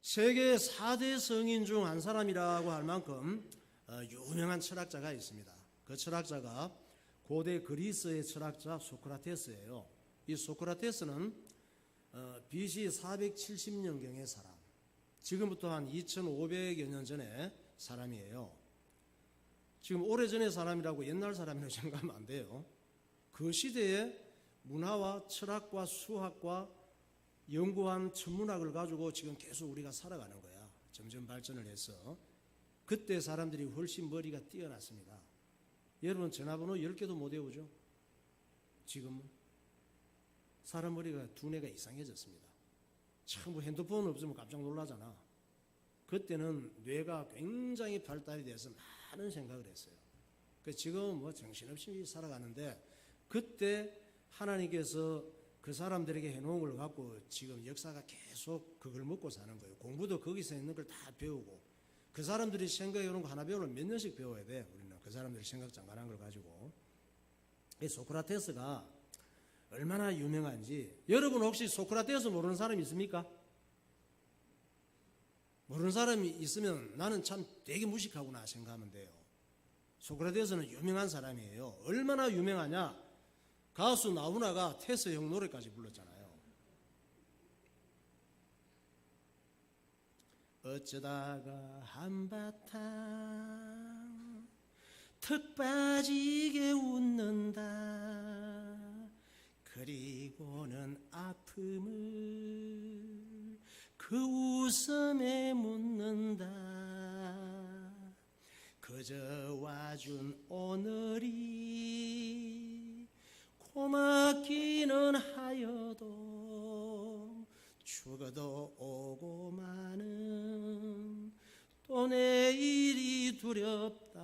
세계 4대 성인 중 한 사람이라고 할 만큼 유명한 철학자가 있습니다. 그 철학자가 고대 그리스의 철학자 소크라테스예요. 이 소크라테스는 BC 470년경의 사람, 지금부터 한 2500여 년 전의 사람이에요. 지금 오래전의 사람이라고 옛날 사람이라고 생각하면 안 돼요. 그 시대에 문화와 철학과 수학과 연구한 천문학을 가지고 지금 계속 우리가 살아가는 거야. 점점 발전을 해서. 그때 사람들이 훨씬 머리가 뛰어났습니다. 여러분 전화번호 10개도 못 외우죠? 지금은 사람 머리가 두뇌가 이상해졌습니다. 처음 핸드폰 없으면 깜짝 놀라잖아. 그때는 뇌가 굉장히 발달이 돼서 많은 생각을 했어요. 지금 뭐 정신없이 살아가는데 그때 하나님께서 그 사람들에게 해놓은 걸 갖고 지금 역사가 계속 그걸 먹고 사는 거예요. 공부도 거기서 있는 걸 다 배우고, 그 사람들이 생각해오는 거 하나 배우려면 몇 년씩 배워야 돼. 우리는 그 사람들이 생각 장관한 걸 가지고. 이 소크라테스가 얼마나 유명한지, 여러분 혹시 소크라테스 모르는 사람 있습니까? 모르는 사람이 있으면 나는 참 되게 무식하구나 생각하면 돼요. 소크라테스는 유명한 사람이에요. 얼마나 유명하냐? 가수 나훈아가 테스 형 노래까지 불렀잖아요. 어쩌다가 한바탕 턱 빠지게 웃는다. 그리고는 아픔을 그 웃음에 묻는다. 그저 와준 오늘이 고맙기는 하여도 죽어도 오고 마는 또 내일이 두렵다.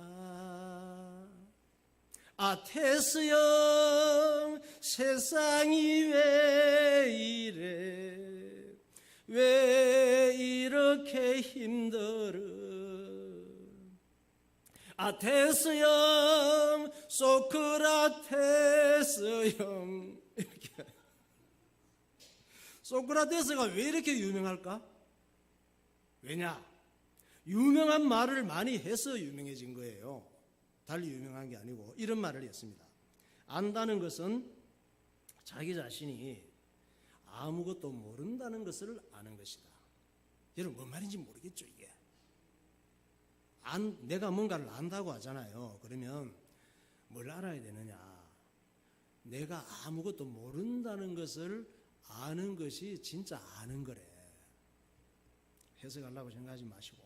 아 테스 형 세상이 왜 이래, 왜 이렇게 힘들어. 아 테스 형, 소크라테스 형. 이렇게. 소크라테스가 왜 이렇게 유명할까? 왜냐? 유명한 말을 많이 해서 유명해진 거예요. 달리 유명한 게 아니고 이런 말을 했습니다. 안다는 것은 자기 자신이 아무것도 모른다는 것을 아는 것이다. 여러분 뭔 말인지 모르겠죠 이게. 내가 뭔가를 안다고 하잖아요. 그러면 뭘 알아야 되느냐? 내가 아무것도 모른다는 것을 아는 것이 진짜 아는 거래. 해석하려고 생각하지 마시고.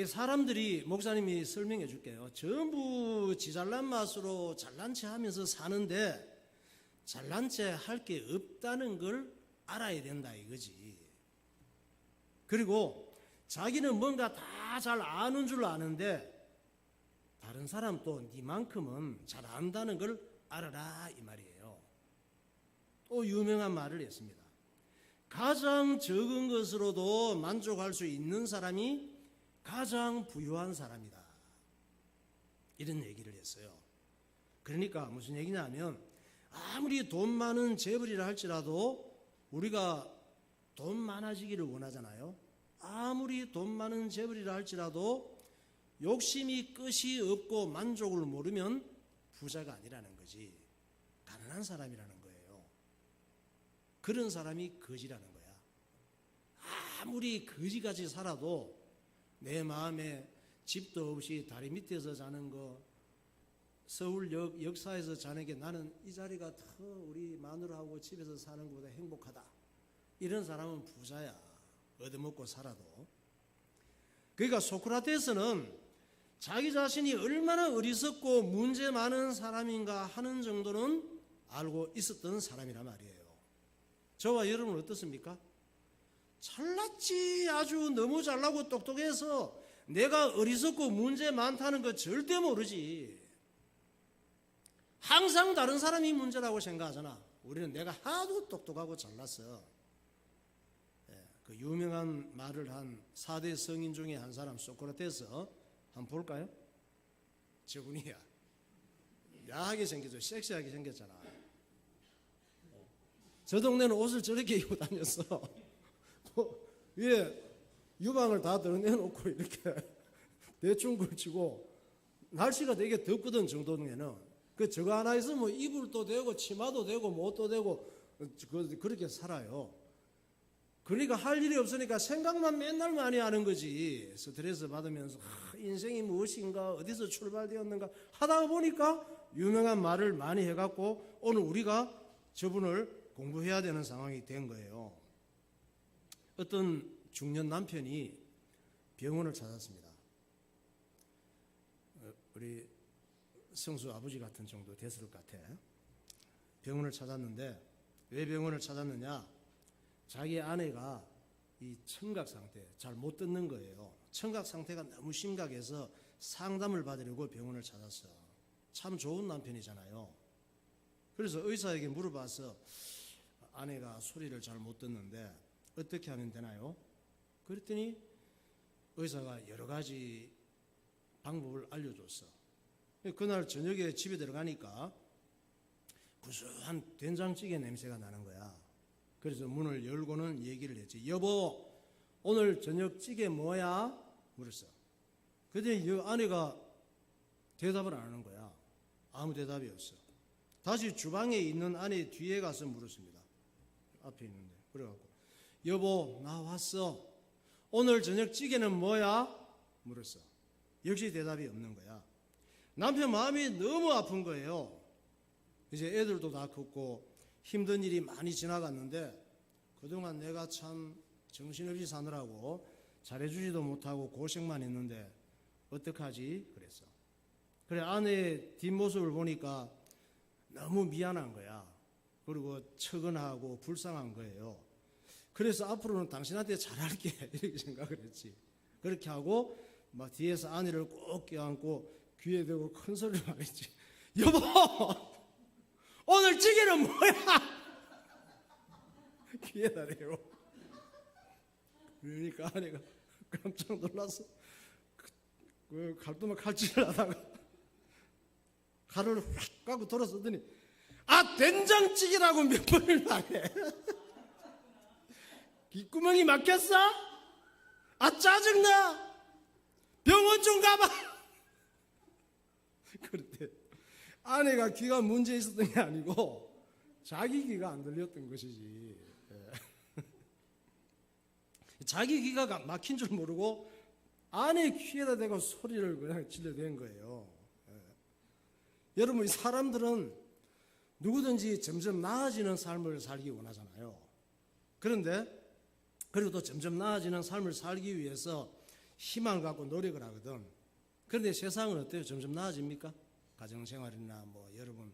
사람들이, 목사님이 설명해 줄게요. 전부 지 잘난 맛으로 잘난 체 하면서 사는데 잘난 체 할 게 없다는 걸 알아야 된다 이거지. 그리고 자기는 뭔가 다 잘 아는 줄 아는데 다른 사람 또 니만큼은 잘 안다는 걸 알아라 이 말이에요. 또 유명한 말을 했습니다. 가장 적은 것으로도 만족할 수 있는 사람이 가장 부유한 사람이다. 이런 얘기를 했어요. 그러니까 무슨 얘기냐면 아무리 돈 많은 재벌이라 할지라도 우리가 돈 많아지기를 원하잖아요. 아무리 돈 많은 재벌이라 할지라도 욕심이 끝이 없고 만족을 모르면 부자가 아니라는 거지. 가난한 사람이라는 거예요. 그런 사람이 거지라는 거야. 아무리 거지같이 살아도 내 마음에 집도 없이 다리 밑에서 자는 거, 서울 역사에서 자는 게 나는 이 자리가 더 우리 마누라하고 집에서 사는 것보다 행복하다. 이런 사람은 부자야. 얻어먹고 살아도. 그러니까 소크라테스는 자기 자신이 얼마나 어리석고 문제 많은 사람인가 하는 정도는 알고 있었던 사람이란 말이에요. 저와 여러분은 어떻습니까? 잘났지. 아주 너무 잘나고 똑똑해서 내가 어리석고 문제 많다는 거 절대 모르지. 항상 다른 사람이 문제라고 생각하잖아. 우리는 내가 하도 똑똑하고 잘났어. 그 유명한 말을 한 4대 성인 중에 한 사람 소크라테스 한번 볼까요? 저분이야. 야하게 생겼죠. 섹시하게 생겼잖아. 저 동네는 옷을 저렇게 입고 다녔어. 위에 유방을 다 드러내놓고 이렇게 대충 걸치고 날씨가 되게 덥거든 정도면은 그 저거 하나 있으면 뭐 이불도 되고 치마도 되고 뭣도 되고 그렇게 살아요. 그러니까 할 일이 없으니까 생각만 맨날 많이 하는 거지. 스트레스 받으면서 인생이 무엇인가 어디서 출발되었는가 하다 보니까 유명한 말을 많이 해갖고 오늘 우리가 저분을 공부해야 되는 상황이 된 거예요. 어떤 중년 남편이 병원을 찾았습니다. 우리 성수 아버지 같은 정도 됐을 것 같아. 병원을 찾았는데 왜 병원을 찾았느냐? 자기 아내가 이 청각 상태 잘 못 듣는 거예요. 청각 상태가 너무 심각해서 상담을 받으려고 병원을 찾았어. 참 좋은 남편이잖아요. 그래서 의사에게 물어봐서 아내가 소리를 잘 못 듣는데 어떻게 하면 되나요? 그랬더니 의사가 여러 가지 방법을 알려줬어. 그날 저녁에 집에 들어가니까 구수한 된장찌개 냄새가 나는 거야. 그래서 문을 열고는 얘기를 했지. 여보, 오늘 저녁 찌개 뭐야? 물었어. 그랬더니 아내가 대답을 안 하는 거야. 아무 대답이 없어. 다시 주방에 있는 아내 뒤에 가서 물었습니다. 앞에 있는데. 그래갖고 여보, 나 왔어. 오늘 저녁 찌개는 뭐야? 물었어. 역시 대답이 없는 거야. 남편 마음이 너무 아픈 거예요. 이제 애들도 다 컸고 힘든 일이 많이 지나갔는데 그동안 내가 참 정신없이 사느라고 잘해주지도 못하고 고생만 했는데 어떡하지? 그랬어. 그래 아내의 뒷모습을 보니까 너무 미안한 거야. 그리고 처근하고 불쌍한 거예요. 그래서 앞으로는 당신한테 잘할게 이렇게 생각을 했지. 그렇게 하고 막 뒤에서 아내를 꼭 껴안고 귀에 대고 큰 소리로 말했지. 여보, 오늘 찌개는 뭐야? 귀에다 대고. 그러니까 아내가 깜짝 놀라서 그 칼도마 칼질을 하다가 칼을 확 까고 돌아서더니 아 된장찌개라고 몇 번을 말해. 귓구멍이 막혔어? 아 짜증나. 병원 좀 가봐. 그런데 아내가 귀가 문제 있었던 게 아니고 자기 귀가 안 들렸던 것이지. 자기 귀가 막힌 줄 모르고 아내 귀에다 대고 소리를 그냥 질러댄 거예요. 여러분, 사람들은 누구든지 점점 나아지는 삶을 살기 원하잖아요. 그런데 그리고 또 점점 나아지는 삶을 살기 위해서 희망을 갖고 노력을 하거든. 그런데 세상은 어때요? 점점 나아집니까? 가정생활이나 뭐 여러분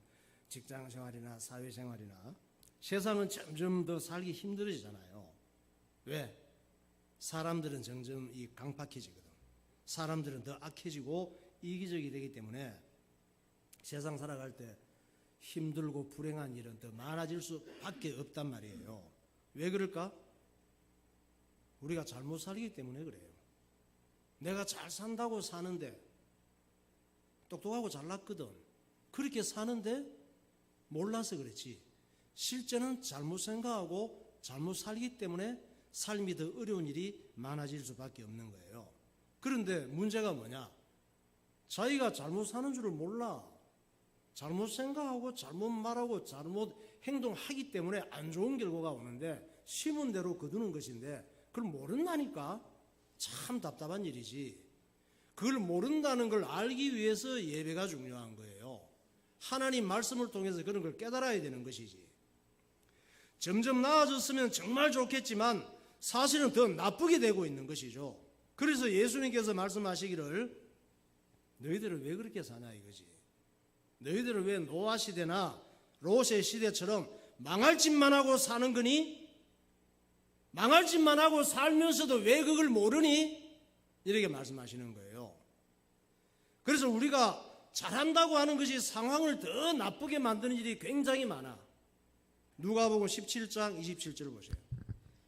직장생활이나 사회생활이나 세상은 점점 더 살기 힘들어지잖아요. 왜? 사람들은 점점 이 강팍해지거든. 사람들은 더 악해지고 이기적이 되기 때문에 세상 살아갈 때 힘들고 불행한 일은 더 많아질 수밖에 없단 말이에요. 왜 그럴까? 우리가 잘못 살기 때문에 그래요. 내가 잘 산다고 사는데 똑똑하고 잘났거든. 그렇게 사는데 몰라서 그렇지. 실제는 잘못 생각하고 잘못 살기 때문에 삶이 더 어려운 일이 많아질 수밖에 없는 거예요. 그런데 문제가 뭐냐? 자기가 잘못 사는 줄을 몰라. 잘못 생각하고 잘못 말하고 잘못 행동하기 때문에 안 좋은 결과가 오는데 심은 대로 거두는 것인데 그걸 모른다니까. 참 답답한 일이지. 그걸 모른다는 걸 알기 위해서 예배가 중요한 거예요. 하나님 말씀을 통해서 그런 걸 깨달아야 되는 것이지. 점점 나아졌으면 정말 좋겠지만 사실은 더 나쁘게 되고 있는 것이죠. 그래서 예수님께서 말씀하시기를 너희들은 왜 그렇게 사냐 이거지. 너희들은 왜 노아 시대나 롯의 시대처럼 망할 짓만 하고 사는 거니? 망할 짓만 하고 살면서도 왜 그걸 모르니? 이렇게 말씀하시는 거예요. 그래서 우리가 잘한다고 하는 것이 상황을 더 나쁘게 만드는 일이 굉장히 많아. 누가복음 17장 27절을 보세요.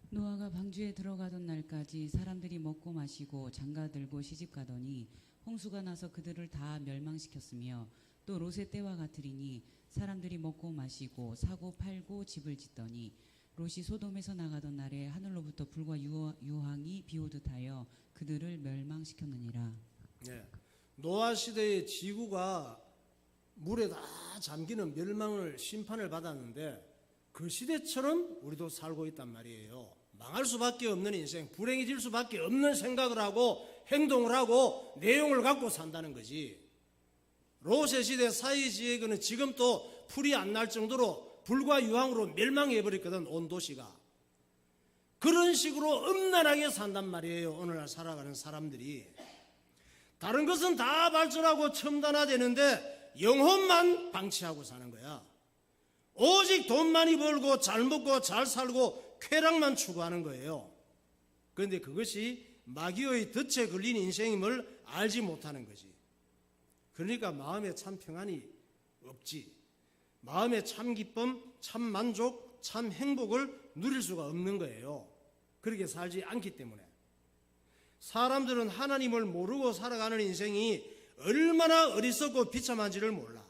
노아가 방주에 들어가던 날까지 사람들이 먹고 마시고 장가들고 시집가더니 홍수가 나서 그들을 다 멸망시켰으며 또 롯의 때와 같으리니 사람들이 먹고 마시고 사고 팔고 집을 짓더니 롯이 소돔에서 나가던 날에 하늘로부터 불과 유황이 비오듯하여 그들을 멸망시켰느니라. 예. 노아 시대의 지구가 물에 다 잠기는 멸망을 심판을 받았는데 그 시대처럼 우리도 살고 있단 말이에요. 망할 수밖에 없는 인생, 불행해질 수밖에 없는 생각을 하고 행동을 하고 내용을 갖고 산다는 거지. 롯의 시대 사이 지역은 지금 또 풀이 안 날 정도로 불과 유황으로 멸망해버렸거든, 온 도시가. 그런 식으로 음란하게 산단 말이에요, 오늘날 살아가는 사람들이. 다른 것은 다 발전하고 첨단화되는데 영혼만 방치하고 사는 거야. 오직 돈 많이 벌고 잘 먹고 잘 살고 쾌락만 추구하는 거예요. 그런데 그것이 마귀의 덫에 걸린 인생임을 알지 못하는 거지. 그러니까 마음에 참 평안이 없지. 마음에 참 기쁨, 참 만족, 참 행복을 누릴 수가 없는 거예요. 그렇게 살지 않기 때문에. 사람들은 하나님을 모르고 살아가는 인생이 얼마나 어리석고 비참한지를 몰라.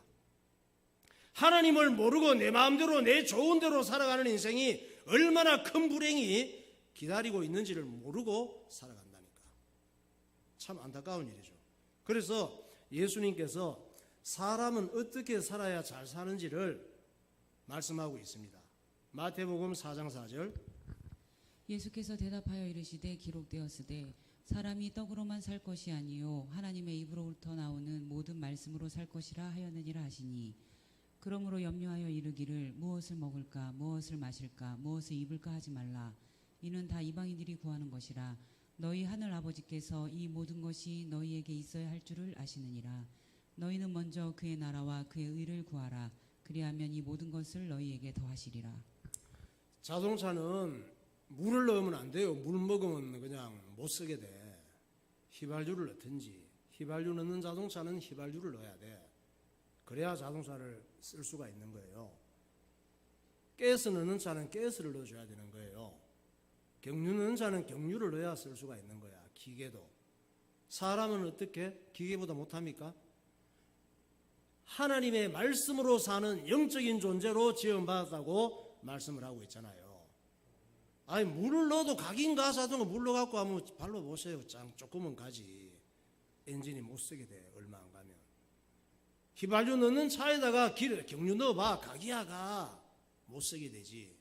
하나님을 모르고 내 마음대로 내 좋은 대로 살아가는 인생이 얼마나 큰 불행이 기다리고 있는지를 모르고 살아간다니까. 참 안타까운 일이죠. 그래서 예수님께서 사람은 어떻게 살아야 잘 사는지를 말씀하고 있습니다. 마태복음 4장 4절. 예수께서 대답하여 이르시되 기록되었으되 사람이 떡으로만 살 것이 아니요 하나님의 입으로부터 나오는 모든 말씀으로 살 것이라 하였느니라 하시니 그러므로 염려하여 이르기를 무엇을 먹을까 무엇을 마실까 무엇을 입을까 하지 말라. 이는 다 이방인들이 구하는 것이라. 너희 하늘 아버지께서 이 모든 것이 너희에게 있어야 할 줄을 아시느니라. 너희는 먼저 그의 나라와 그의 의를 구하라. 그리하면 이 모든 것을 너희에게 더하시리라. 자동차는 물을 넣으면 안 돼요. 물 먹으면 그냥 못 쓰게 돼. 휘발유를 넣든지. 휘발유 넣는 자동차는 휘발유를 넣어야 돼. 그래야 자동차를 쓸 수가 있는 거예요. 가스 넣는 차는 가스를 넣어줘야 되는 거예요. 경유 넣는 차는 경유를 넣어야 쓸 수가 있는 거야. 기계도. 사람은 어떻게 기계보다 못합니까? 하나님의 말씀으로 사는 영적인 존재로 지음받았다고 말씀을 하고 있잖아요. 아니 물을 넣어도 가긴 가. 자동차 물 넣어갖고 하면 발로 보세요. 짱 조금은 가지. 엔진이 못 쓰게 돼. 얼마 안 가면. 휘발유 넣는 차에다가 경유 넣어봐. 가기야 가. 못 쓰게 되지.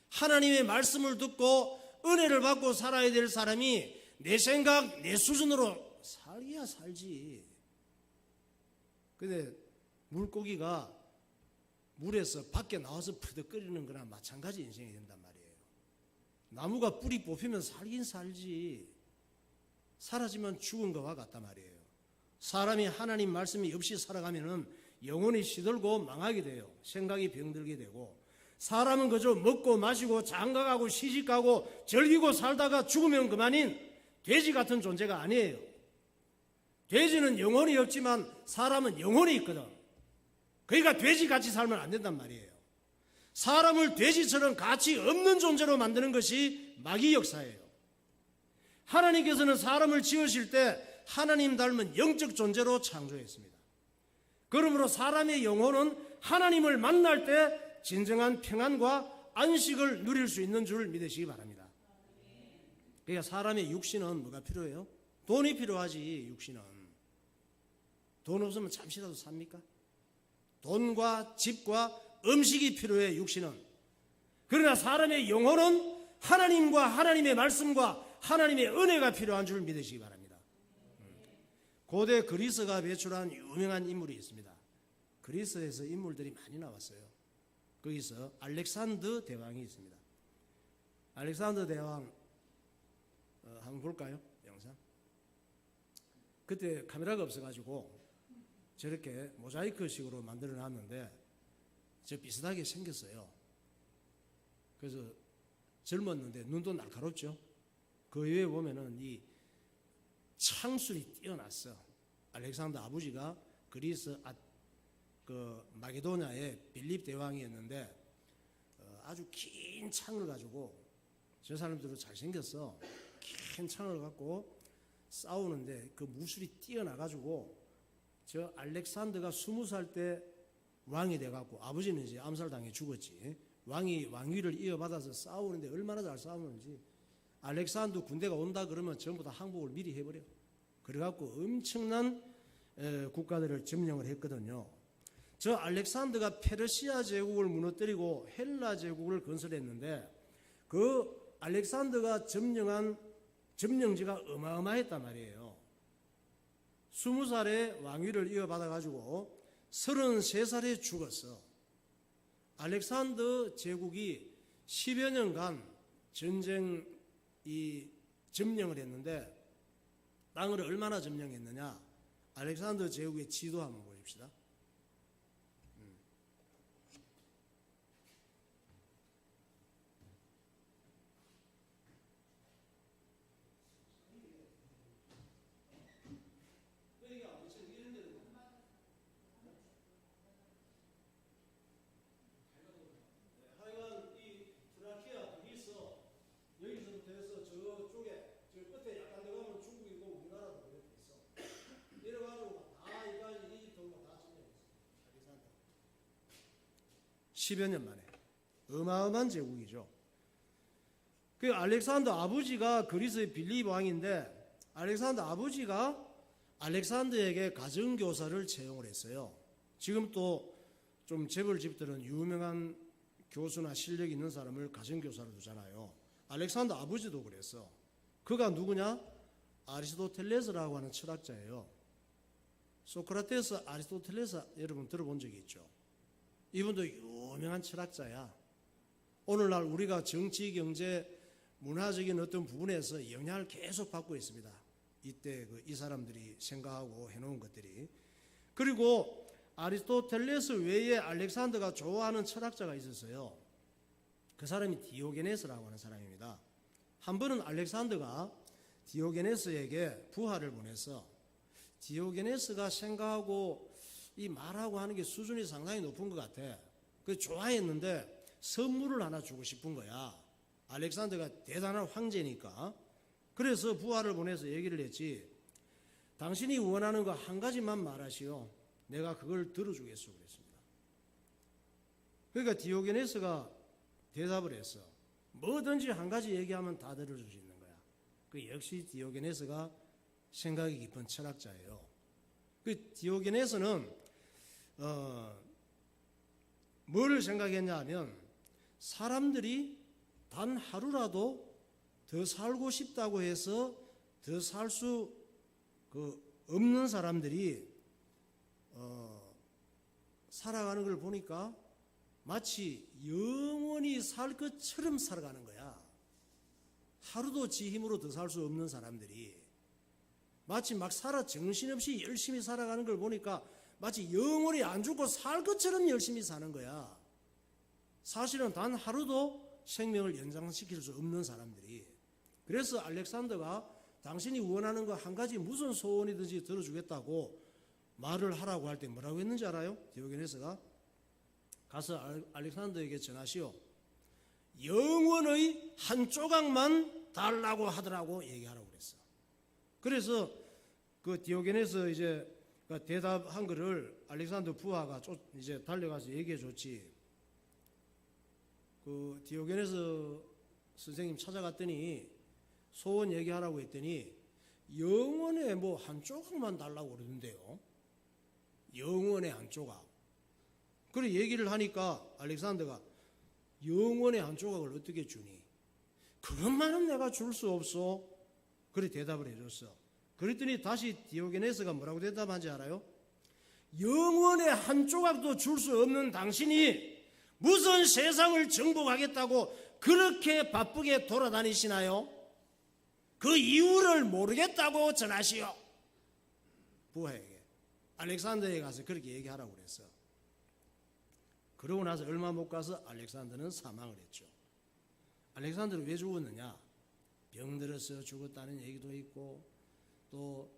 하나님의 말씀을 듣고 은혜를 받고 살아야 될 사람이 내 생각, 내 수준으로 살기야 살지. 근데 물고기가 물에서 밖에 나와서 퍼덕거리는 거나 마찬가지 인생이 된단 말이에요. 나무가 뿌리 뽑히면 살긴 살지. 사라지면 죽은 것과 같단 말이에요. 사람이 하나님 말씀이 없이 살아가면은 영혼이 시들고 망하게 돼요. 생각이 병들게 되고. 사람은 그저 먹고 마시고 장가가고 시집가고 즐기고 살다가 죽으면 그만인 돼지 같은 존재가 아니에요. 돼지는 영혼이 없지만 사람은 영혼이 있거든. 그러니까 돼지같이 살면 안 된단 말이에요. 사람을 돼지처럼 가치 없는 존재로 만드는 것이 마귀 역사예요. 하나님께서는 사람을 지으실 때 하나님 닮은 영적 존재로 창조했습니다. 그러므로 사람의 영혼은 하나님을 만날 때 진정한 평안과 안식을 누릴 수 있는 줄 믿으시기 바랍니다. 그러니까 사람의 육신은 뭐가 필요해요? 돈이 필요하지. 육신은 돈 없으면 잠시라도 삽니까? 돈과 집과 음식이 필요해. 육신은. 그러나 사람의 영혼은 하나님과 하나님의 말씀과 하나님의 은혜가 필요한 줄 믿으시기 바랍니다. 고대 그리스가 배출한 유명한 인물이 있습니다. 그리스에서 인물들이 많이 나왔어요. 거기서 알렉산더 대왕이 있습니다. 알렉산더 대왕 한번 볼까요? 영상. 그때 카메라가 없어가지고 저렇게 모자이크식으로 만들어 놨는데 저 비슷하게 생겼어요. 그래서 젊었는데 눈도 날카롭죠. 그 위에 보면은 이 창술이 뛰어났어. 알렉산더 아버지가 그리스 그 마게도냐의 빌립 대왕이었는데 아주 긴 창을 가지고 저 사람들도 잘생겼어. 긴 창을 갖고 싸우는데 그 무술이 뛰어나가지고 저 알렉산더가 20살 때 왕이 돼갖고 아버지는 이제 암살당해 죽었지. 왕이 왕위를 이어받아서 싸우는데 얼마나 잘 싸우는지, 알렉산더 군대가 온다 그러면 전부 다 항복을 미리 해버려. 그래갖고 엄청난 국가들을 점령을 했거든요. 저 알렉산더가 페르시아 제국을 무너뜨리고 헬라 제국을 건설했는데, 그 알렉산더가 점령한 점령지가 어마어마했단 말이에요. 20살에 왕위를 이어받아가지고 33살에 죽었어. 알렉산더 제국이 10여 년간 점령을 했는데, 땅을 얼마나 점령했느냐? 알렉산더 제국의 지도 한번 보십시다. 하여간 이 트라키아, 그리스, 여기서부터 해서 저쪽에, 저 끝에 약간 들어가면 중국이고 우리나라도 이렇게 있어. 이래가지고 다 이집트가 다 점령했어. 10여 년 만에. 어마어마한 제국이죠. 그 알렉산더 아버지가 그리스의 빌립 왕인데, 알렉산더 아버지가 알렉산더에게 가정교사를 채용을 했어요. 지금 또 좀 재벌 집들은 유명한 교수나 실력 있는 사람을 가정교사로 두잖아요. 알렉산더 아버지도 그랬어. 그가 누구냐? 아리스토텔레스라고 하는 철학자예요. 소크라테스, 아리스토텔레스 여러분 들어본 적이 있죠? 이분도 유명한 철학자야. 오늘날 우리가 정치, 경제, 문화적인 어떤 부분에서 영향을 계속 받고 있습니다. 이때 이 사람들이 생각하고 해놓은 것들이. 그리고 아리스토텔레스 외에 알렉산더가 좋아하는 철학자가 있었어요. 그 사람이 디오게네스라고 하는 사람입니다. 한 번은 알렉산더가 디오게네스에게 부하를 보내서, 디오게네스가 생각하고 이 말하고 하는 게 수준이 상당히 높은 것 같아. 그 좋아했는데 선물을 하나 주고 싶은 거야. 알렉산더가 대단한 황제니까. 그래서 부하를 보내서 얘기를 했지. 당신이 원하는 거 한 가지만 말하시오. 내가 그걸 들어주겠소 그랬습니다. 그러니까 디오게네스가 대답을 했어. 뭐든지 한 가지 얘기하면 다 들어줄 수 있는 거야. 그 역시 디오게네스가 생각이 깊은 철학자예요. 그 디오게네스는 뭘 생각했냐 하면, 사람들이 단 하루라도 더 살고 싶다고 해서 더 살 수 없는 사람들이 살아가는 걸 보니까 마치 영원히 살 것처럼 살아가는 거야. 하루도 지 힘으로 더 살 수 없는 사람들이 마치 막 정신없이 열심히 살아가는 걸 보니까 마치 영원히 안 죽고 살 것처럼 열심히 사는 거야. 사실은 단 하루도 생명을 연장시킬 수 없는 사람들이. 그래서 알렉산더가 당신이 원하는 거 한 가지 무슨 소원이든지 들어주겠다고 말을 하라고 할 때 뭐라고 했는지 알아요? 디오게네스가 가서 알렉산더에게 전하시오. 영원의 한 조각만 달라고 하더라고 얘기하라고 그랬어. 그래서 그 디오게네스 이제 대답한 거를 알렉산더 부하가 이제 달려가서 얘기해 줬지. 그 디오게네스 선생님 찾아갔더니 소원 얘기하라고 했더니 영원의 뭐 한 조각만 달라고 그러는데요. 영원의 한 조각. 그래 얘기를 하니까 알렉산더가 영원의 한 조각을 어떻게 주니? 그것만은 내가 줄 수 없어. 그래 대답을 해줬어. 그랬더니 다시 디오게네스가 뭐라고 대답한지 알아요? 영원의 한 조각도 줄 수 없는 당신이 무슨 세상을 정복하겠다고 그렇게 바쁘게 돌아다니시나요? 그 이유를 모르겠다고 전하시오. 부하에게. 알렉산더에 가서 그렇게 얘기하라고 그랬어. 그러고 나서 얼마 못 가서 알렉산더는 사망을 했죠. 알렉산더는 왜 죽었느냐? 병들어서 죽었다는 얘기도 있고, 또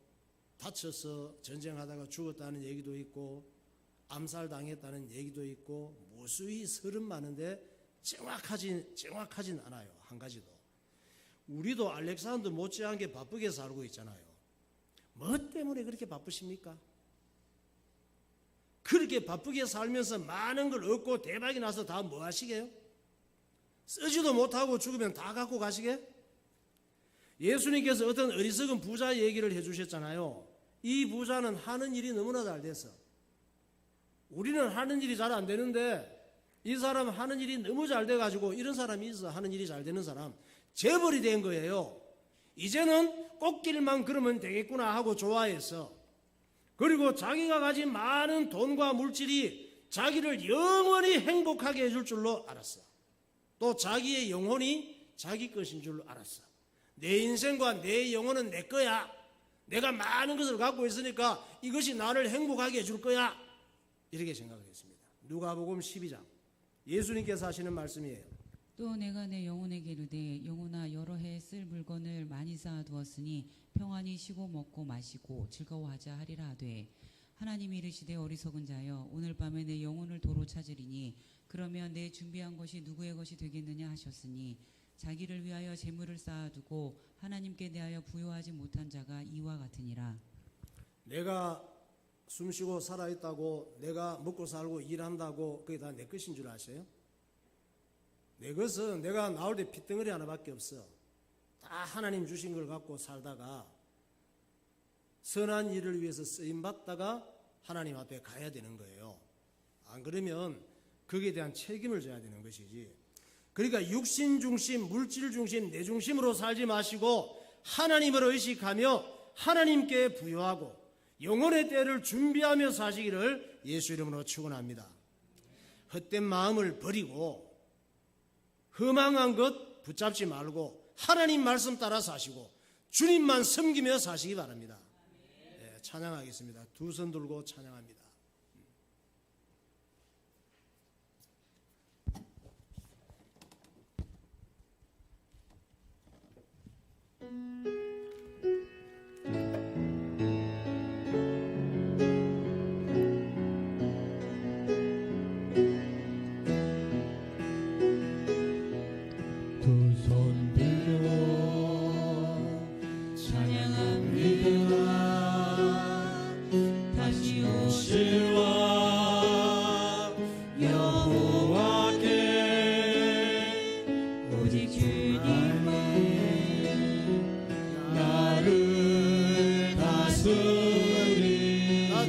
다쳐서 전쟁하다가 죽었다는 얘기도 있고, 암살당했다는 얘기도 있고, 무수히 설은 많은데 정확하진 않아요. 한 가지도. 우리도 알렉산더 못지않게 바쁘게 살고 있잖아요. 뭐 때문에 그렇게 바쁘십니까? 그렇게 바쁘게 살면서 많은 걸 얻고 대박이 나서 다 뭐 하시게요? 쓰지도 못하고 죽으면 다 갖고 가시게? 예수님께서 어떤 어리석은 부자 얘기를 해주셨잖아요. 이 부자는 하는 일이 너무나 잘 됐어. 우리는 하는 일이 잘 안 되는데 이 사람 하는 일이 너무 잘 돼가지고 이런 사람이 있어. 하는 일이 잘 되는 사람. 재벌이 된 거예요. 이제는 꽃길만 걸으면 되겠구나 하고 좋아했어. 그리고 자기가 가진 많은 돈과 물질이 자기를 영원히 행복하게 해줄 줄로 알았어. 또 자기의 영혼이 자기 것인 줄 알았어. 내 인생과 내 영혼은 내 거야. 내가 많은 것을 갖고 있으니까 이것이 나를 행복하게 해줄 거야. 이렇게 생각을 했습니다. 누가복음 12장 예수님께서 하시는 말씀이에요. 또 내가 내 영혼에게 이르되 영혼아 여러 해 쓸 물건을 많이 쌓아두었으니 평안히 쉬고 먹고 마시고 즐거워하자 하리라 하되 하나님이 이르시되 어리석은 자여 오늘 밤에 내 영혼을 도로 찾으리니 그러면 내 준비한 것이 누구의 것이 되겠느냐 하셨으니 자기를 위하여 재물을 쌓아두고 하나님께 대하여 부요하지 못한 자가 이와 같으니라. 내가 숨쉬고 살아있다고 내가 먹고 살고 일한다고 그게 다 내 것인 줄 아세요? 내 것은 내가 나올 때 핏덩어리 하나밖에 없어. 다 하나님 주신 걸 갖고 살다가 선한 일을 위해서 쓰임받다가 하나님 앞에 가야 되는 거예요. 안 그러면 거기에 대한 책임을 져야 되는 것이지. 그러니까 육신 중심, 물질 중심, 내 중심으로 살지 마시고 하나님을 의식하며 하나님께 부여하고 영혼의 때를 준비하며 사시기를 예수 이름으로 축원합니다. 헛된 마음을 버리고 허망한 것 붙잡지 말고 하나님 말씀 따라 사시고 주님만 섬기며 사시기 바랍니다. 네, 찬양하겠습니다. 두 손 들고 찬양합니다.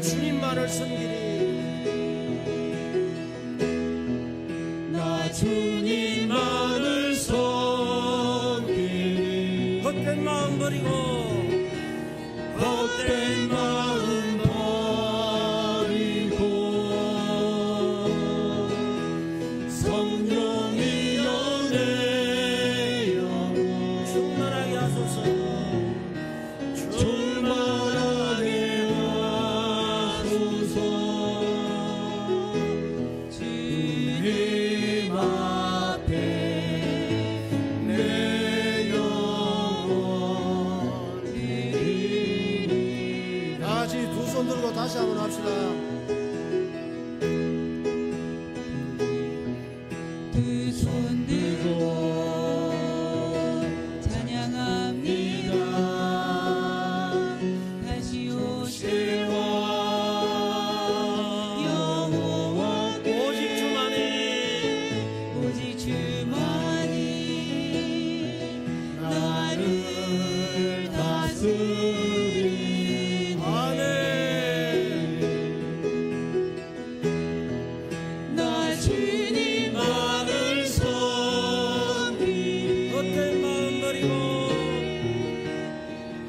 주님만을 섬기리. 나 주님만을 섬기리. 헛된 마음 버리고 헛된 마음 버리고 성령이여 내 영혼 충만하게 하소서. 충만하게 하소서. 주님 앞에 내 영혼 드리리. 다 같이 두 손 들고 다시 한번 합시다. 두 손 들고 찬양합니다. 다시 오실 여호와께 오직 주만이 오직 주만이 나를 다스리니. 아멘. 나 주님만을 섬기리. 헛된 마음 버리고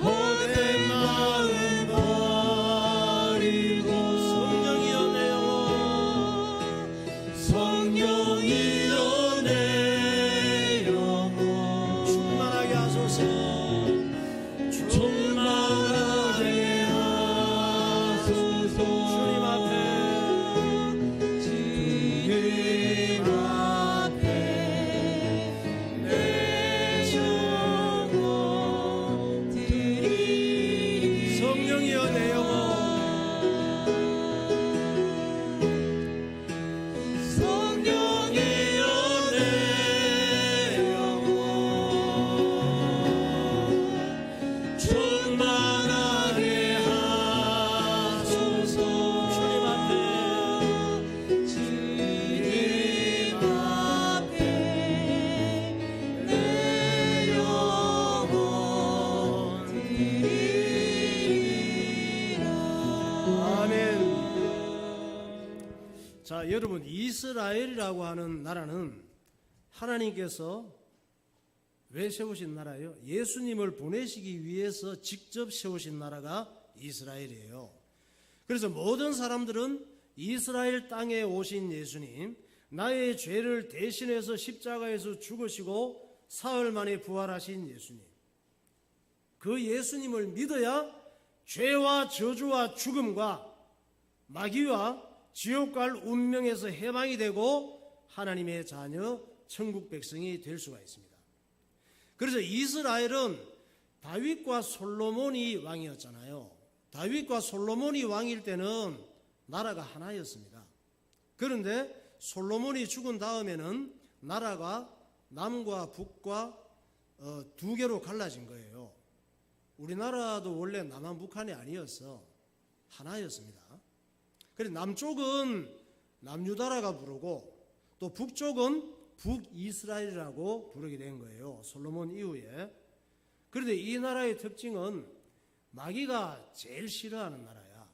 헛된 마음 버리고 성령이여 내 영혼 성령이여 내 영혼 충만하게 하소서. 충만하게 하소서. 주님 앞에 주님 앞에 내 영혼 드리리. 성령이여 내 영혼 성령이여 내 영혼 자, 여러분, 이스라엘이라고 하는 나라는 하나님께서 왜 세우신 나라예요? 예수님을 보내시기 위해서 직접 세우신 나라가 이스라엘이에요. 그래서 모든 사람들은 이스라엘 땅에 오신 예수님, 나의 죄를 대신해서 십자가에서 죽으시고 사흘 만에 부활하신 예수님, 그 예수님을 믿어야 죄와 저주와 죽음과 마귀와 지옥 갈 운명에서 해방이 되고 하나님의 자녀 천국 백성이 될 수가 있습니다. 그래서 이스라엘은 다윗과 솔로몬이 왕이었잖아요. 다윗과 솔로몬이 왕일 때는 나라가 하나였습니다. 그런데 솔로몬이 죽은 다음에는 나라가 남과 북과 두 개로 갈라진 거예요. 우리나라도 원래 남한 북한이 아니었어. 하나였습니다. 그래서 남쪽은 남유다라가 부르고 또 북쪽은 북이스라엘이라고 부르게 된 거예요. 솔로몬 이후에. 그런데 이 나라의 특징은 마귀가 제일 싫어하는 나라야.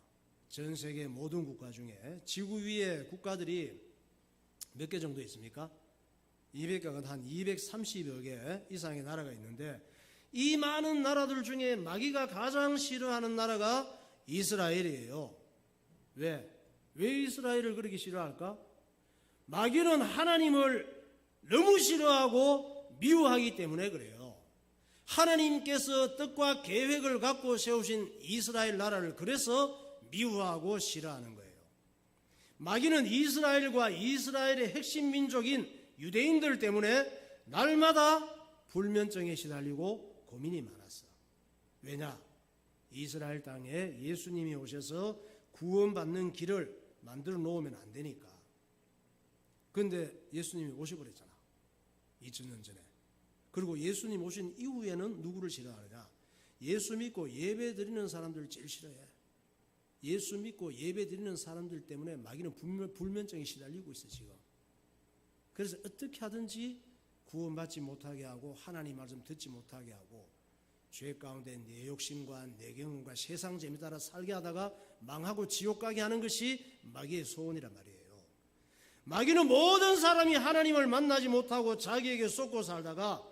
전 세계 모든 국가 중에 지구 위에 국가들이 몇 개 정도 있습니까? 200개가 한 230여 개 이상의 나라가 있는데 이 많은 나라들 중에 마귀가 가장 싫어하는 나라가 이스라엘이에요. 왜 이스라엘을 그렇게 싫어할까? 마귀는 하나님을 너무 싫어하고 미워하기 때문에 그래요. 하나님께서 뜻과 계획을 갖고 세우신 이스라엘 나라를 그래서 미워하고 싫어하는 거예요. 마귀는 이스라엘과 이스라엘의 핵심 민족인 유대인들 때문에 날마다 불면증에 시달리고 고민이 많았어. 왜냐? 이스라엘 땅에 예수님이 오셔서 구원받는 길을 만들어 놓으면 안 되니까. 그런데 예수님이 오셔버렸잖아. 2000년 전에. 그리고 예수님 오신 이후에는 누구를 싫어하느냐? 예수 믿고 예배 드리는 사람들을 제일 싫어해. 예수 믿고 예배 드리는 사람들 때문에 마귀는 불면증에 시달리고 있어 지금. 그래서 어떻게 하든지 구원받지 못하게 하고 하나님 말씀 듣지 못하게 하고 죄 가운데 내 욕심과 내 경험과 세상 재미 따라 살게 하다가 망하고 지옥 가게 하는 것이 마귀의 소원이란 말이에요. 마귀는 모든 사람이 하나님을 만나지 못하고 자기에게 쏟고 살다가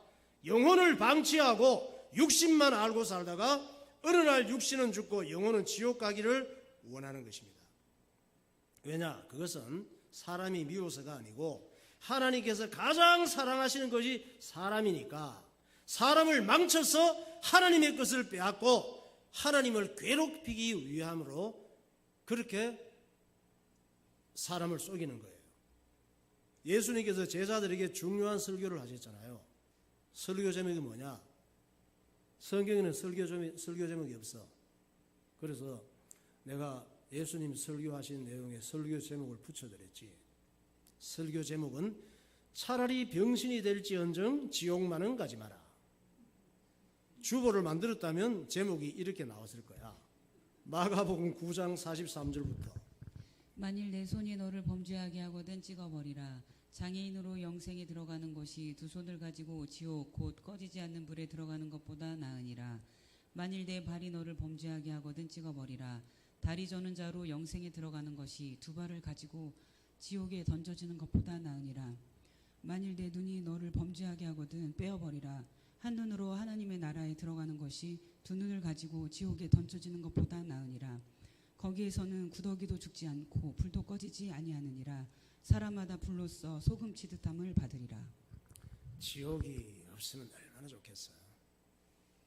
영혼을 방치하고 육신만 알고 살다가 어느 날 육신은 죽고 영혼은 지옥 가기를 원하는 것입니다. 왜냐? 그것은 사람이 미워서가 아니고 하나님께서 가장 사랑하시는 것이 사람이니까 사람을 망쳐서 하나님의 것을 빼앗고 하나님을 괴롭히기 위함으로 그렇게 사람을 속이는 거예요. 예수님께서 제자들에게 중요한 설교를 하셨잖아요. 설교 제목이 뭐냐? 성경에는 설교 제목이 없어. 그래서 내가 예수님 설교하신 내용에 설교 제목을 붙여드렸지. 설교 제목은 차라리 병신이 될지언정 지옥만은 가지 마라. 주보를 만들었다면 제목이 이렇게 나왔을 거야. 마가복음 9장 43절부터. 만일 내 손이 너를 범죄하게 하거든 찍어버리라. 장애인으로 영생에 들어가는 것이 두 손을 가지고 지옥 곧 꺼지지 않는 불에 들어가는 것보다 나으니라. 만일 내 발이 너를 범죄하게 하거든 찍어버리라. 다리 저는 자로 영생에 들어가는 것이 두 발을 가지고 지옥에 던져지는 것보다 나으니라. 만일 내 눈이 너를 범죄하게 하거든 빼어버리라. 한 눈으로 하나님의 나라에 들어가는 것이 두 눈을 가지고 지옥에 던져지는 것보다 나으니라. 거기에서는 구더기도 죽지 않고 불도 꺼지지 아니하느니라. 사람마다 불로써 소금 치듯함을 받으리라. 지옥이 없으면 얼마나 좋겠어요.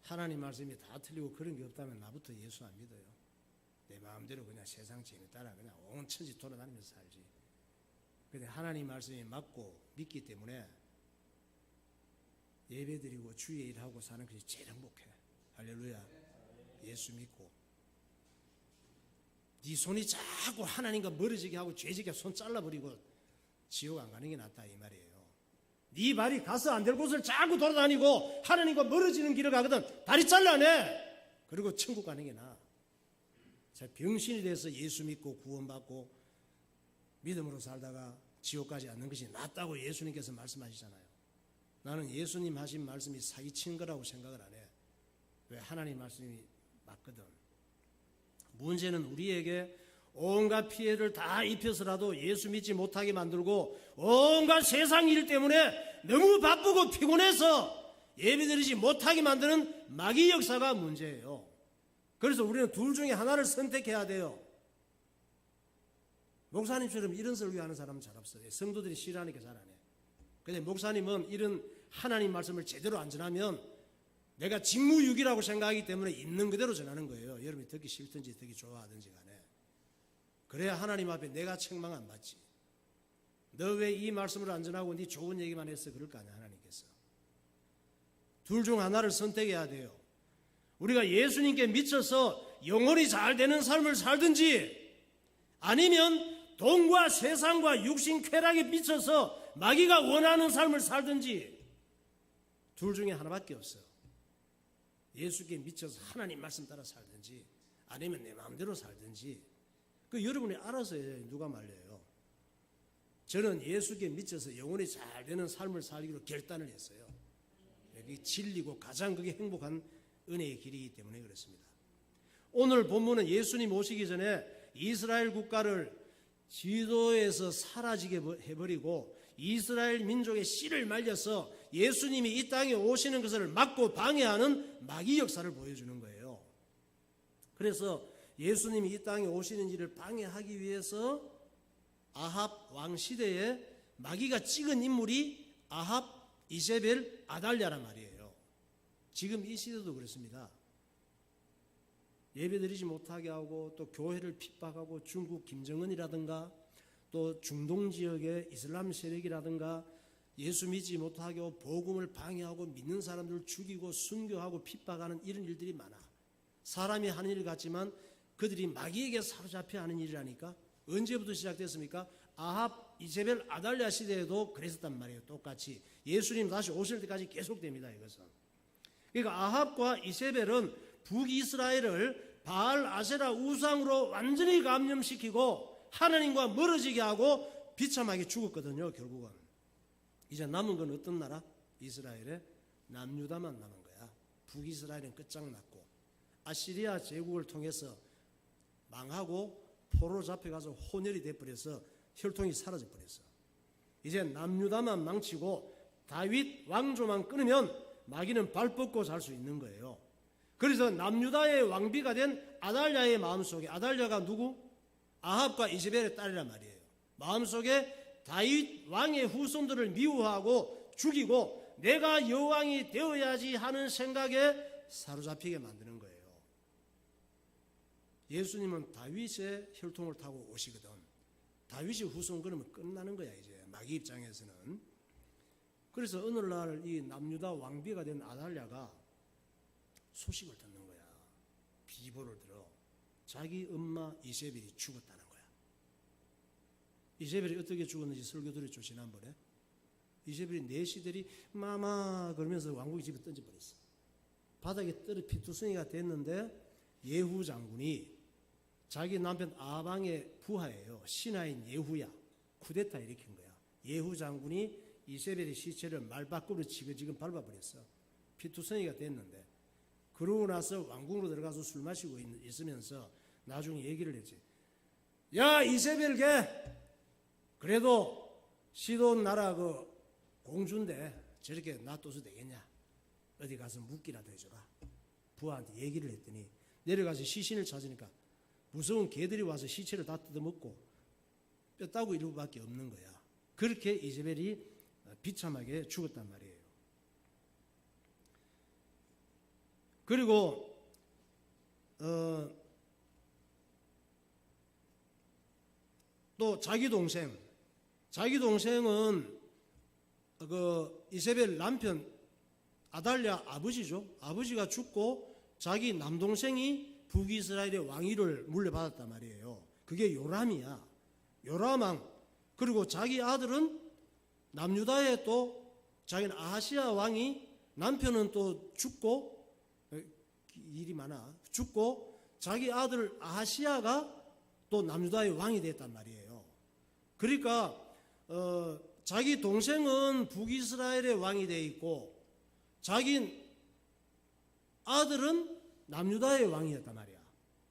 하나님 말씀이 다 틀리고 그런 게 없다면 나부터 예수 안 믿어요. 내 마음대로 그냥 세상 재미 따라 그냥 온 천지 돌아다니면서 살지. 근데 하나님 말씀이 맞고 믿기 때문에 예배드리고 주의 일하고 사는 것이 제일 행복해. 할렐루야. 예수 믿고 네 손이 자꾸 하나님과 멀어지게 하고 죄지게 손 잘라버리고 지옥 안 가는 게 낫다 이 말이에요. 네 발이 가서 안 될 곳을 자꾸 돌아다니고 하나님과 멀어지는 길을 가거든 다리 잘라내. 그리고 천국 가는 게 나아. 자, 병신이 돼서 예수 믿고 구원받고 믿음으로 살다가 지옥 가지 않는 것이 낫다고 예수님께서 말씀하시잖아요. 나는 예수님 하신 말씀이 사기친 거라고 생각을 안 해. 왜? 하나님 말씀이 맞거든. 문제는 우리에게 온갖 피해를 다 입혀서라도 예수 믿지 못하게 만들고 온갖 세상 일 때문에 너무 바쁘고 피곤해서 예배드리지 못하게 만드는 마귀 역사가 문제예요. 그래서 우리는 둘 중에 하나를 선택해야 돼요. 목사님처럼 이런 설교하는 사람은 잘 없어요. 성도들이 싫어하니까 잘 안 해. 근데 목사님은 이런 하나님 말씀을 제대로 안 전하면 내가 직무유기라고 생각하기 때문에 있는 그대로 전하는 거예요. 여러분이 듣기 싫든지 듣기 좋아하든지 간에. 그래야 하나님 앞에 내가 책망 안 받지. 너 왜 이 말씀을 안 전하고 네 좋은 얘기만 했어? 그럴 거 아니야, 하나님께서. 둘 중 하나를 선택해야 돼요. 우리가 예수님께 미쳐서 영혼이 잘 되는 삶을 살든지 아니면 돈과 세상과 육신 쾌락에 미쳐서 마귀가 원하는 삶을 살든지 둘 중에 하나밖에 없어요. 예수께 미쳐서 하나님 말씀 따라 살든지 아니면 내 마음대로 살든지 그 여러분이 알아서 해요. 누가 말려요. 저는 예수께 미쳐서 영혼이 잘 되는 삶을 살기로 결단을 했어요. 그게 진리고 가장 그게 행복한 은혜의 길이기 때문에 그렇습니다. 오늘 본문은 예수님 오시기 전에 이스라엘 국가를 지도에서 사라지게 해버리고 이스라엘 민족의 씨를 말려서 예수님이 이 땅에 오시는 것을 막고 방해하는 마귀 역사를 보여주는 거예요. 그래서 예수님이 이 땅에 오시는 일을 방해하기 위해서 아합 왕 시대에 마귀가 찍은 인물이 아합, 이세벨, 아달랴란 말이에요. 지금 이 시대도 그렇습니다. 예배드리지 못하게 하고 또 교회를 핍박하고 중국 김정은이라든가 또 중동 지역의 이슬람 세력이라든가 예수 믿지 못하게 하고 복음을 방해하고 믿는 사람들을 죽이고 순교하고 핍박하는 이런 일들이 많아. 사람이 하는 일 같지만 그들이 마귀에게 사로잡혀 하는 일이라니까. 언제부터 시작됐습니까? 아합, 이세벨, 아달랴 시대에도 그랬었단 말이에요. 똑같이 예수님 다시 오실 때까지 계속됩니다. 이것은. 그러니까 아합과 이세벨은 북이스라엘을 바알 아세라 우상으로 완전히 감염시키고 하나님과 멀어지게 하고 비참하게 죽었거든요. 결국은 이제 남은 건 어떤 나라? 이스라엘의 남유다만 남은 거야. 북이스라엘은 끝장났고 아시리아 제국을 통해서 망하고 포로 잡혀가서 혼혈이 돼버려서 혈통이 사라져버렸어. 이제 남유다만 망치고 다윗 왕조만 끊으면 마귀는 발 뻗고 살 수 있는 거예요. 그래서 남유다의 왕비가 된 아달랴의 마음속에, 아달랴가 누구? 아합과 이세벨의 딸이란 말이에요. 마음속에 다윗 왕의 후손들을 미워하고 죽이고 내가 여왕이 되어야지 하는 생각에 사로잡히게 만드는 거예요. 예수님은 다윗의 혈통을 타고 오시거든. 다윗의 후손 그러면 끝나는 거야 이제 마귀 입장에서는. 그래서 어느 날 이 남유다 왕비가 된 아달랴가 소식을 듣는 거야. 비보를 들어. 자기 엄마 이세벨이 죽었다는 거야. 이세벨이 어떻게 죽었는지 설교 드렸죠 지난번에. 이세벨이 네 시들이 마마 그러면서 왕궁의 집에 던져버렸어. 바닥에 떨어 피투성이가 됐는데 예후 장군이 자기 남편 아방의 부하예요. 신하인 예후야. 쿠데타 일으킨 거야. 예후 장군이 이세벨의 시체를 말밖으로 지금 밟아버렸어. 피투성이가 됐는데 그러고 나서 왕궁으로 들어가서 술 마시고 있으면서 나중에 얘기를 했지. 야 이세벨게 그래도 시돈 나라 그 공주인데 저렇게 놔둬서 되겠냐. 어디 가서 묵기라도 해줘라. 부하한테 얘기를 했더니 내려가서 시신을 찾으니까 무서운 개들이 와서 시체를 다 뜯어먹고 뼈 따고 이러고밖에 없는 거야. 그렇게 이세벨이 비참하게 죽었단 말이에요. 그리고 또 자기 동생은 그 이세벨 남편 아달랴 아버지죠. 아버지가 죽고 자기 남동생이 북이스라엘의 왕위를 물려받았단 말이에요. 그게 요람이야. 요람왕. 그리고 자기 아들은 남유다에 또 자기는 아하시아 왕이 남편은 또 죽고 일이 많아. 죽고 자기 아들 아하시아가 또 남유다의 왕이 됐단 말이에요. 그러니까 자기 동생은 북이스라엘의 왕이 돼 있고 자기 아들은 남유다의 왕이었단 말이야.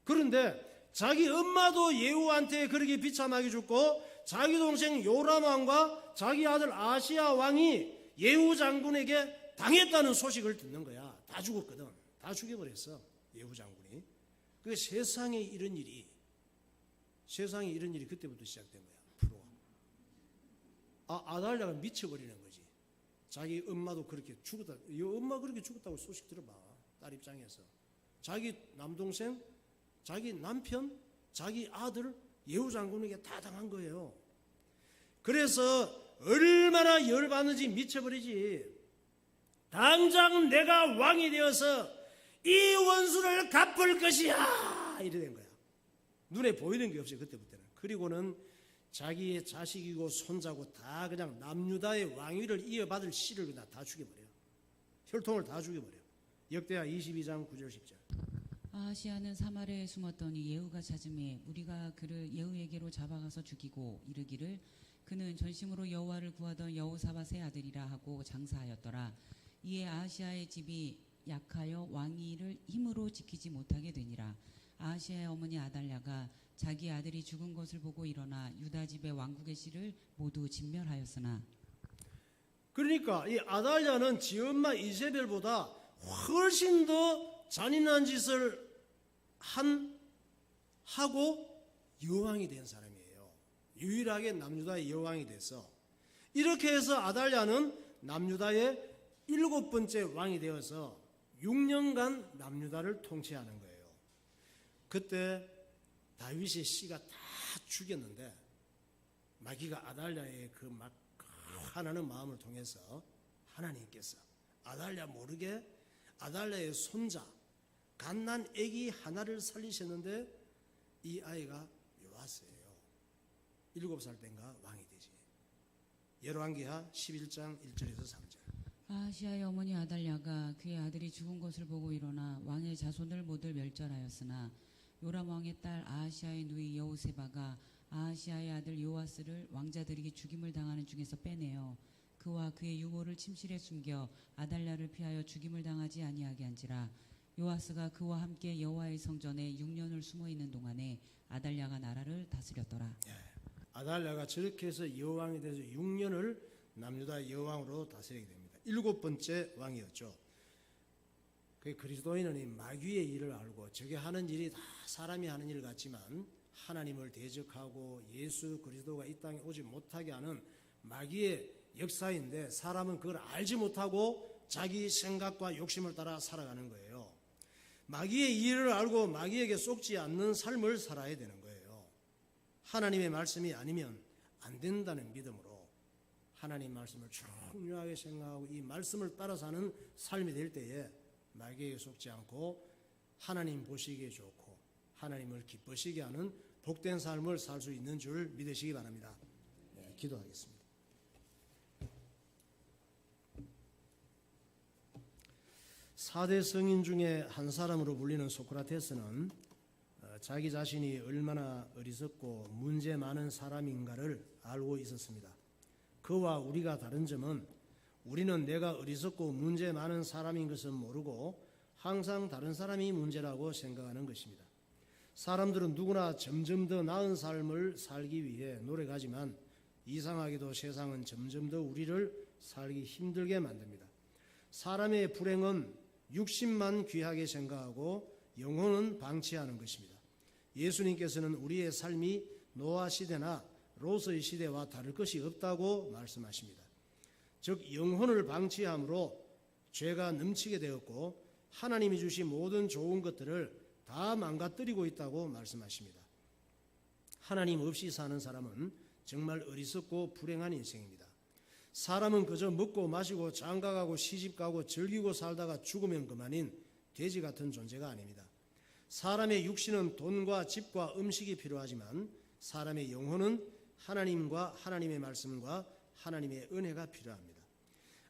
그런데 자기 엄마도 예후한테 그렇게 비참하게 죽고 자기 동생 요람 왕과 자기 아들 아시야 왕이 예후 장군에게 당했다는 소식을 듣는 거야. 다 죽었거든. 다 죽여버렸어. 예후 장군이. 그 세상에 이런 일이 그때부터 시작된 거야. 프로가. 아달랴가 미쳐버리는 거지. 자기 엄마도 그렇게 죽었다. 이 엄마 그렇게 죽었다고 소식 들어봐. 딸 입장에서. 자기 남동생, 자기 남편, 자기 아들 예후 장군에게 다 당한 거예요. 그래서 얼마나 열받는지 미쳐버리지. 당장 내가 왕이 되어서 이 원수를 갚을 것이야 이래 된 거야. 눈에 보이는 게 없어요 그때부터는. 그리고는 자기의 자식이고 손자고 다 그냥 남유다의 왕위를 이어받을 씨를 그냥 다 죽여버려요. 혈통을 다 죽여버려. 역대하 22장 9절 10절. 아하시아는 사마리아에 숨었더니 예후가 찾음에 우리가 그를 예후에게로 잡아가서 죽이고 이르기를 그는 전심으로 여호와를 구하던 여호사밧의 아들이라 하고 장사하였더라. 이에 아하시아의 집이 약하여 왕위를 힘으로 지키지 못하게 되니라. 아하시아의 어머니 아달랴가 자기 아들이 죽은 것을 보고 일어나 유다 집의 왕국의 씨를 모두 진멸하였으나. 그러니까 이 아달랴는 지 엄마 이세벨보다 훨씬 더 잔인한 짓을 하고 여왕이 된 사람이에요. 유일하게 남유다의 여왕이 돼서 이렇게 해서 아달랴는 남유다의 7번째 왕이 되어서 6년간 남유다를 통치하는 거예요. 그때 다윗의 씨가 다 죽였는데 마귀가 아달랴의 그 막 하나는 마음을 통해서 하나님께서 아달랴 모르게 아달랴의 손자 갓난 아기 하나를 살리셨는데 이 아이가 요아스예요. 7살 때인가 왕이 되지. 열왕기하 11장 1절에서 3절. 아하시아의 어머니 아달랴가 그의 아들이 죽은 것을 보고 일어나 왕의 자손을 모두 멸절하였으나 요람 왕의 딸 아하시아의 누이 여호세바가 아하시아의 아들 요아스를 왕자들에게 죽임을 당하는 중에서 빼내어 그와 그의 유모를 침실에 숨겨 아달랴를 피하여 죽임을 당하지 아니하게 한지라. 요아스가 그와 함께 여호와의 성전에 6년을 숨어 있는 동안에 아달랴가 나라를 다스렸더라. 아달랴가 저렇게 해서 여왕이 돼서 6년을 남유다 여왕으로 다스리게 됩니다. 7번째 왕이었죠. 그 그리스도인은 이 마귀의 일을 알고 저게 하는 일이 다 사람이 하는 일 같지만 하나님을 대적하고 예수 그리스도가 이 땅에 오지 못하게 하는 마귀의 역사인데 사람은 그걸 알지 못하고 자기 생각과 욕심을 따라 살아가는 거예요. 마귀의 일을 알고 마귀에게 속지 않는 삶을 살아야 되는 거예요. 하나님의 말씀이 아니면 안 된다는 믿음으로 하나님 말씀을 중요하게 생각하고 이 말씀을 따라 사는 삶이 될 때에 마귀에게 속지 않고 하나님 보시기에 좋고 하나님을 기쁘시게 하는 복된 삶을 살 수 있는 줄 믿으시기 바랍니다. 기도하겠습니다. 사대 성인 중에 한 사람으로 불리는 소크라테스는 자기 자신이 얼마나 어리석고 문제 많은 사람인가를 알고 있었습니다. 그와 우리가 다른 점은 우리는 내가 어리석고 문제 많은 사람인 것은 모르고 항상 다른 사람이 문제라고 생각하는 것입니다. 사람들은 누구나 점점 더 나은 삶을 살기 위해 노력하지만 이상하게도 세상은 점점 더 우리를 살기 힘들게 만듭니다. 사람의 불행은 육신만 귀하게 생각하고 영혼은 방치하는 것입니다. 예수님께서는 우리의 삶이 노아 시대나 롯의 시대와 다를 것이 없다고 말씀하십니다. 즉 영혼을 방치함으로 죄가 넘치게 되었고 하나님이 주신 모든 좋은 것들을 다 망가뜨리고 있다고 말씀하십니다. 하나님 없이 사는 사람은 정말 어리석고 불행한 인생입니다. 사람은 그저 먹고 마시고 장가가고 시집가고 즐기고 살다가 죽으면 그만인 돼지 같은 존재가 아닙니다. 사람의 육신은 돈과 집과 음식이 필요하지만 사람의 영혼은 하나님과 하나님의 말씀과 하나님의 은혜가 필요합니다.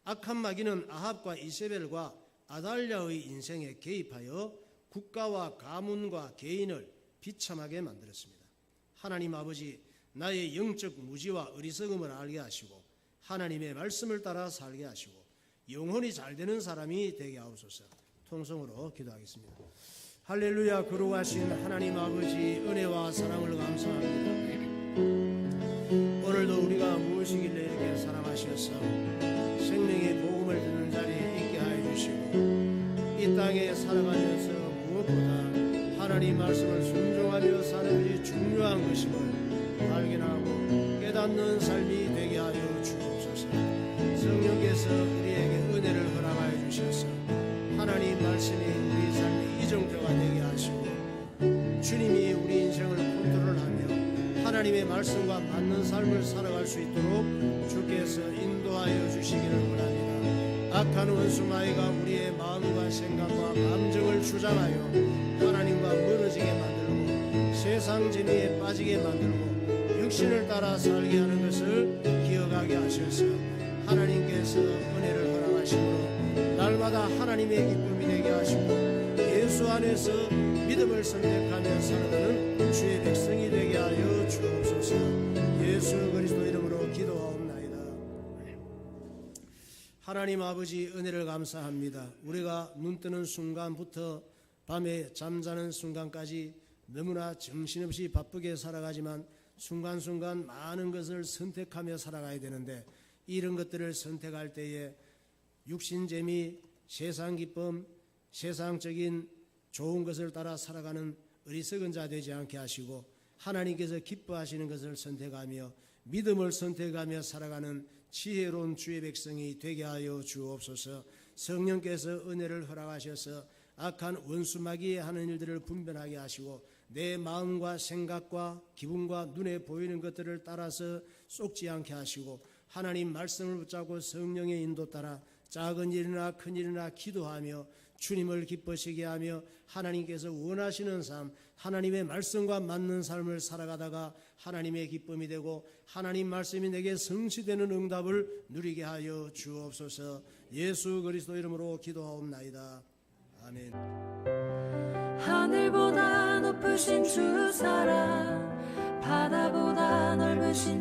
악한 마귀는 아합과 이세벨과 아달랴의 인생에 개입하여 국가와 가문과 개인을 비참하게 만들었습니다. 하나님 아버지, 나의 영적 무지와 어리석음을 알게 하시고 하나님의 말씀을 따라 살게 하시고 영혼이 잘 되는 사람이 되게 하옵소서. 통성으로 기도하겠습니다. 할렐루야. 거룩하신 하나님 아버지 은혜와 사랑을 감사합니다. 오늘도 우리가 무엇이길래 이렇게 사랑하셔서 생명의 복음을 듣는 자리에 있게 하여 주시고 이 땅에 살아가면서 무엇보다 하나님 말씀을 순종하며 사는 것이 중요한 것임을 발견하고 깨닫는 삶이 되게 하여 주옵소서. 성령께서 우리에게 은혜를 허락하여 주셔서 하나님 말씀이 우리 삶의 이정표가 되게 하시고 주님이 우리 인생을 컨트롤하며 하나님의 말씀과 맞는 삶을 살아갈 수 있도록 주께서 인도하여 주시기를 원합니다. 악한 원수마귀가 우리의 마음과 생각과 감정을 주장하여 하나님과 멀어지게 만들고 세상 재미에 빠지게 만들고 육신을 따라 살게 하는 것을 기억하게 하셔서 하나님께서 은혜를 허락하시므로 날마다 하나님의 기쁨이 되게 하시고 예수 안에서 믿음을 선택하며 살아가는 주의 백성이 되게 하여 주옵소서. 예수 그리스도 이름으로 기도하옵나이다. 하나님 아버지 은혜를 감사합니다. 우리가 눈 뜨는 순간부터 밤에 잠자는 순간까지 너무나 정신없이 바쁘게 살아가지만 순간순간 많은 것을 선택하며 살아가야 되는데 이런 것들을 선택할 때에 육신 재미, 세상 기쁨, 세상적인 좋은 것을 따라 살아가는 어리석은 자 되지 않게 하시고 하나님께서 기뻐하시는 것을 선택하며 믿음을 선택하며 살아가는 지혜로운 주의 백성이 되게 하여 주옵소서. 성령께서 은혜를 허락하셔서 악한 원수마귀의 하는 일들을 분별하게 하시고 내 마음과 생각과 기분과 눈에 보이는 것들을 따라서 속지 않게 하시고 하나님 말씀을 붙잡고 성령의 인도 따라 작은 일이나 큰 일이나 기도하며 주님을 기쁘시게 하며 하나님께서 원하시는 삶, 하나님의 말씀과 맞는 삶을 살아가다가 하나님의 기쁨이 되고 하나님 말씀이 내게 성취되는 응답을 누리게 하여 주옵소서. 예수 그리스도 이름으로 기도하옵나이다. 아멘. 하늘보다 높으신 주 사랑, 바다보다 넓으신